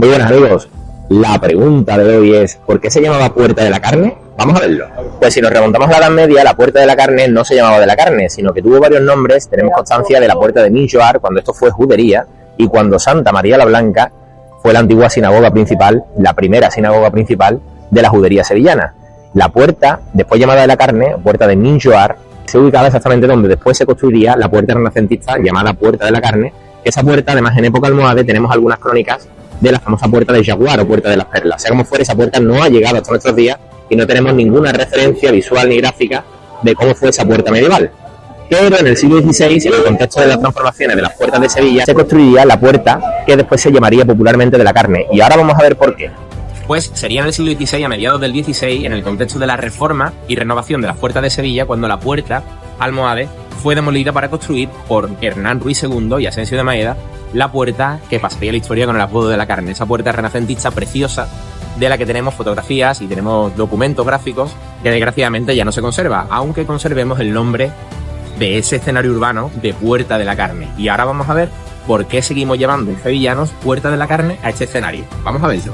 Muy buenas amigos, la pregunta de hoy es ¿por qué se llamaba Puerta de la Carne? Vamos a verlo. Pues si nos remontamos a la Edad Media, la Puerta de la Carne no se llamaba de la carne, sino que tuvo varios nombres. Tenemos constancia de la Puerta de Montjoar, cuando esto fue judería, y cuando Santa María la Blanca fue la antigua sinagoga principal, la primera sinagoga principal de la judería sevillana. La puerta, después llamada de la carne, Puerta de Montjoar, se ubicaba exactamente donde después se construiría la puerta renacentista llamada Puerta de la Carne. Esa puerta, además, en época almohade tenemos algunas crónicas de la famosa Puerta de Jaguar o Puerta de las Perlas. Sea como fuera, esa puerta no ha llegado hasta nuestros días y no tenemos ninguna referencia visual ni gráfica de cómo fue esa puerta medieval. Pero en el siglo XVI, en el contexto de las transformaciones de las puertas de Sevilla, se construiría la puerta que después se llamaría popularmente de la Carne. Y ahora vamos a ver por qué. Pues sería en el siglo XVI, a mediados del XVI, en el contexto de la reforma y renovación de las puertas de Sevilla, cuando la puerta almohade fue demolida para construir por Hernán Ruiz II y Asensio de Maeda la puerta que pasaría la historia con el apodo de la Carne, esa puerta renacentista preciosa de la que tenemos fotografías y tenemos documentos gráficos que desgraciadamente ya no se conserva, aunque conservemos el nombre de ese escenario urbano de Puerta de la Carne. Y ahora vamos a ver por qué seguimos llamando en sevillanos Puerta de la Carne a este escenario. Vamos a verlo.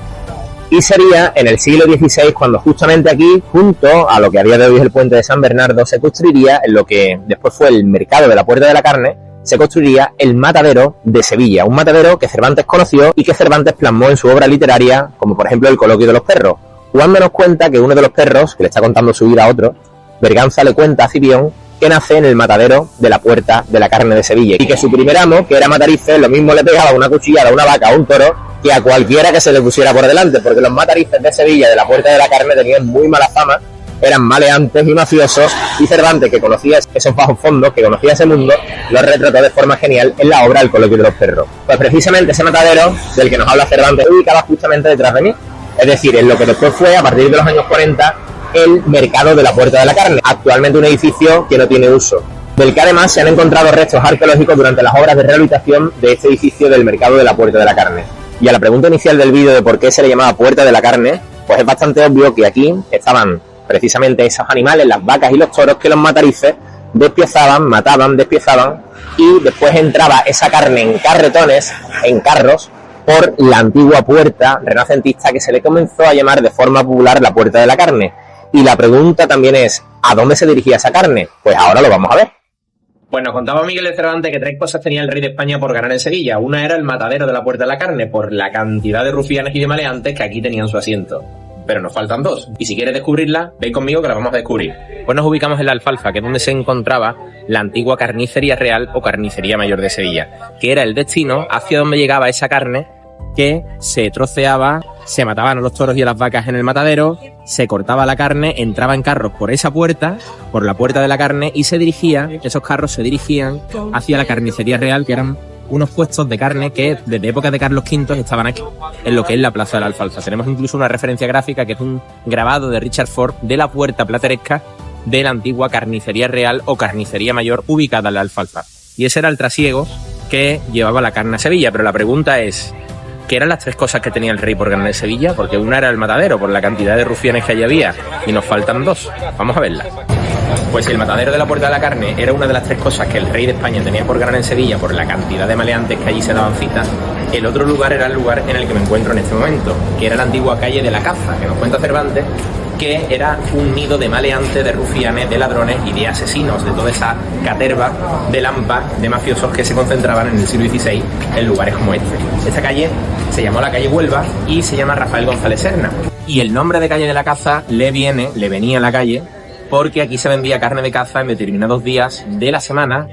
Y sería en el siglo XVI cuando justamente aquí, junto a lo que a día de hoy es el puente de San Bernardo, se construiría en lo que después fue el mercado de la Puerta de la Carne, se construiría el matadero de Sevilla, un matadero que Cervantes conoció y que Cervantes plasmó en su obra literaria, como por ejemplo El coloquio de los perros. Juan nos cuenta que uno de los perros, que le está contando su vida a otro, Berganza le cuenta a Cipión que nace en el matadero de la Puerta de la Carne de Sevilla y que su primer amo, que era Matarife, lo mismo le pegaba una cuchillada a una vaca o a un toro que a cualquiera que se le pusiera por delante, porque los Matarices de Sevilla de la Puerta de la Carne tenían muy mala fama, eran maleantes y mafiosos, y Cervantes, que conocía esos bajos fondos, que conocía ese mundo, los retrató de forma genial en la obra El coloquio de los perros. Pues precisamente ese matadero del que nos habla Cervantes se ubicaba justamente detrás de mí, es decir, en lo que después fue, a partir de los años 40, el mercado de la Puerta de la Carne, actualmente un edificio que no tiene uso, del que además se han encontrado restos arqueológicos durante las obras de rehabilitación de este edificio del mercado de la Puerta de la Carne. Y a la pregunta inicial del vídeo de por qué se le llamaba Puerta de la Carne, pues es bastante obvio que aquí estaban precisamente esos animales, las vacas y los toros, que los matarices despiezaban, mataban, despiezaban, y después entraba esa carne en carretones, en carros, por la antigua puerta renacentista que se le comenzó a llamar de forma popular la Puerta de la Carne. Y la pregunta también es, ¿a dónde se dirigía esa carne? Pues ahora lo vamos a ver. Pues nos contaba Miguel de Cervantes que 3 cosas tenía el rey de España por ganar en Sevilla. Una era el matadero de la Puerta de la Carne, por la cantidad de rufianes y de maleantes que aquí tenían su asiento. Pero nos faltan 2. Y si quieres descubrirla, ven conmigo que la vamos a descubrir. Pues nos ubicamos en la Alfalfa, que es donde se encontraba la antigua carnicería real o carnicería mayor de Sevilla, que era el destino hacia donde llegaba esa carne que se troceaba, se mataban a los toros y a las vacas en el matadero, se cortaba la carne, entraba en carros por esa puerta, por la Puerta de la Carne, y esos carros se dirigían hacia la carnicería real, que eran unos puestos de carne que desde épocas de Carlos V estaban aquí, en lo que es la Plaza de la Alfalfa. Tenemos incluso una referencia gráfica que es un grabado de Richard Ford de la puerta plateresca de la antigua carnicería real o carnicería mayor ubicada en la Alfalfa. Y ese era el trasiego que llevaba la carne a Sevilla. Pero la pregunta es, ¿qué eran las 3 cosas que tenía el rey por ganar en Sevilla? Porque una era el matadero, por la cantidad de rufianes que allí había, y nos faltan 2. Vamos a verlas. Pues el matadero de la Puerta de la Carne era una de las 3 cosas que el rey de España tenía por ganar en Sevilla por la cantidad de maleantes que allí se daban citas. El otro lugar era el lugar en el que me encuentro en este momento, que era la antigua calle de la Caza, que nos cuenta Cervantes que era un nido de maleantes, de rufianes, de ladrones y de asesinos, de toda esa caterva de lampas de mafiosos que se concentraban en el siglo XVI en lugares como este. Esta calle se llamó la calle Huelva y se llama Rafael González Serna. Y el nombre de calle de la Caza le venía a la calle porque aquí se vendía carne de caza en determinados días de la semana.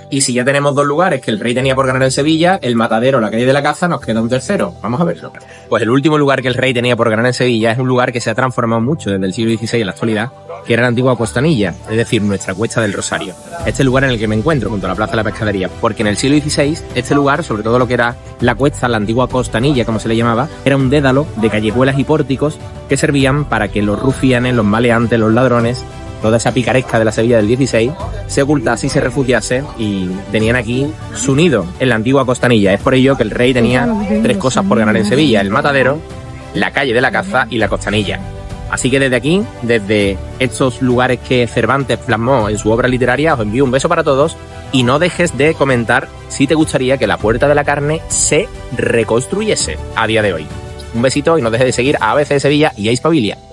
Y si ya tenemos 2 lugares que el rey tenía por ganar en Sevilla, el matadero, la calle de la Caza, nos queda un tercero. Vamos a verlo. Pues el último lugar que el rey tenía por ganar en Sevilla es un lugar que se ha transformado mucho desde el siglo XVI en la actualidad, que era la antigua Costanilla, es decir, nuestra Cuesta del Rosario. Este lugar en el que me encuentro, junto a la Plaza de la Pescadería, porque en el siglo XVI este lugar, sobre todo lo que era la cuesta, la antigua Costanilla, como se le llamaba, era un dédalo de callejuelas y pórticos que servían para que los rufianes, los maleantes, los ladrones, toda esa picaresca de la Sevilla del 16, se ocultase y se refugiase, y tenían aquí su nido en la antigua Costanilla. Es por ello que el rey tenía 3 cosas por ganar en Sevilla: el matadero, la calle de la Caza y la Costanilla. Así que desde aquí, desde estos lugares que Cervantes plasmó en su obra literaria, os envío un beso para todos Y no dejes de comentar si te gustaría que la Puerta de la Carne se reconstruyese a día de hoy. Un besito y no dejes de seguir a ABC Sevilla y Ace Pavilion.